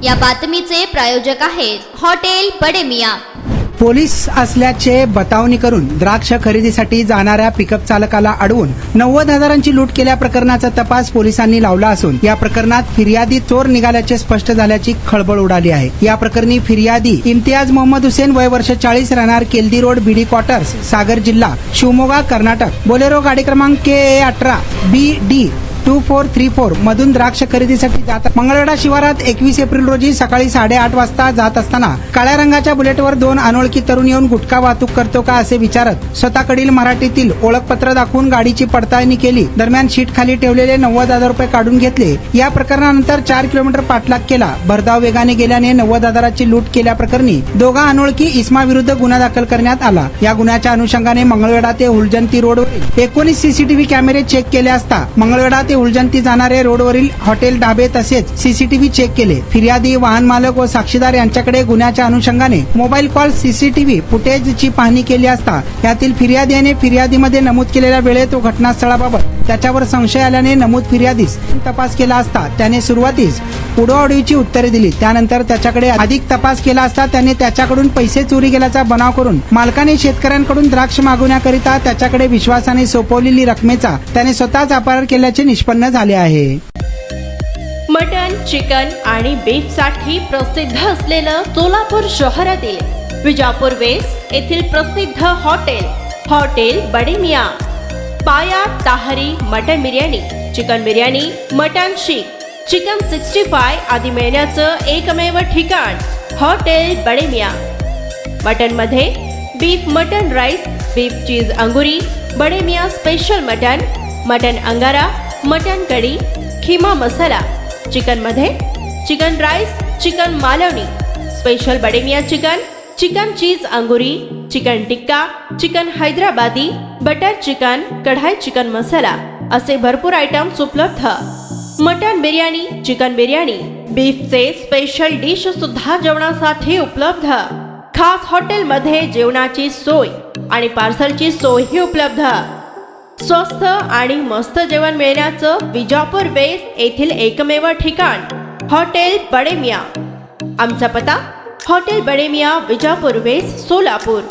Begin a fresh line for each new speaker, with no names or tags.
या बातमीचे प्रायोजक आहेत हॉटेल बडे मियां।
पोलीस असल्याचे बतावणी करून द्राक्ष खरेदीसाठी जाणाऱ्या पिकअप चालकाला अडवून 90,000ची लूट केल्या प्रकरणाचा तपास पोलिसांनी लावला असून या प्रकरणात फिर्यादी चोर निघाल्याचे स्पष्ट झाल्याची खळबळ उडाली आहे। या प्रकरणी फिर्यादी इम्तियाज मोहम्मद हुसेन वय वर्ष 40 राहणार केल्दी रोड बीडी क्वार्टर्स सागर जिल्हा शिवमोगा कर्नाटक बोलेरो गाडी क्रमांक KA18 BD 2434 मधून द्राक्ष खरेदीसाठी जात मंगळवेढा शिवारात 21 एप्रिल रोजी सकाळी 8:30 वाजता जात असताना काळ्या रंगाच्या बुलेटवर 2 अनोळखी तरुण येऊन गुटखा वाहतूक करतो का असे विचारत स्वतःकडील मराठीतील ओळखपत्र दाखवून गाडीची पडताळणी केली। दरम्यान शीट खाली ठेवलेले 90,000 रुपये काढून घेतले। या प्रकरणानंतर 4 किलोमीटर पाठलाग केला। भरधाव वेगाने गेल्याने 90,000ची लूट केल्याप्रकरणी दोघा अनोळखी इसमा विरुद्ध गुन्हा दाखल करण्यात आला। या गुन्ह्याच्या अनुषंगाने मंगळवेढा ते हुलजंती रोडवरील 19 सीसीटीव्ही कॅमेरे चेक केले असता मंगळवेढा ते उलजंती जाणारे रोडवरील हॉटेल ढाबे तसेच सीसीटीव्ही चेक केले। फिर्यादी वाहन मालक व साक्षीदार यांच्याकडे गुन्ह्याच्या अनुषंगाने मोबाईल कॉल सीसीटीव्ही फुटेजची पाहणी केली असता यातील फिर्यादीने फिर्यादीमध्ये नमूद केलेल्या वेळेत व घटनास्थळाबाबत त्याच्यावर संशय आल्याने नमूद फिर्यादीस तपास केला असता त्याने सुरुवातीस उडवाउडवीची उत्तरे दिली। त्यानंतर त्याच्याकडे अधिक तपास केला असता त्याने त्याच्याकडून पैसे चोरी केल्याचा बनाव करून मालकाने शेतकऱ्यांकडून द्राक्ष मागवण्याकरिता त्याच्याकडे विश्वासाने सोपवलेली रकमेचा त्याने स्वतःच अपहार केल्याचे निष्पन्न झाले आहे।
मटन, चिकन आणि बीफ साठी प्रसिद्ध असलेलं सोलापूर शहरातील विजापूर वेस्ट येथील प्रसिद्ध hotel Bade Miyan. Paya tahri mutton biryani, chicken biryani, mutton seekh, chicken 65 आदी मिळण्याचं एकमेव ठिकाण हॉटेल बडे मियां। मटन मध्ये beef mutton rice, beef cheese Angoori, Bade Miyan special mutton Angara, mutton kadhi, keema masala. Chicken मध्ये chicken rice, chicken Malvani, special Bade Miyan chicken cheese Angoori, chicken tikka, chicken Hyderabadi, butter chicken, kadai chicken masala असे भरपूर आयटम्स उपलब्ध। मटन बिर्याणी, चिकन बिर्याणी, बीफचे स्पेशल डिश सुद्धा जेवणासाठी उपलब्ध। खास हॉटेलमध्ये जेवणाची सोय आणि पार्सलची सोयही उपलब्ध। स्वस्त आणि मस्त जेवण मिळण्याचं विजापूर वेस्ट येथील एकमेव ठिकाण हॉटेल बडे मियां। आमचा पत्ता हॉटेल बडे मियां, विजापूर वेस्ट, सोलापूर।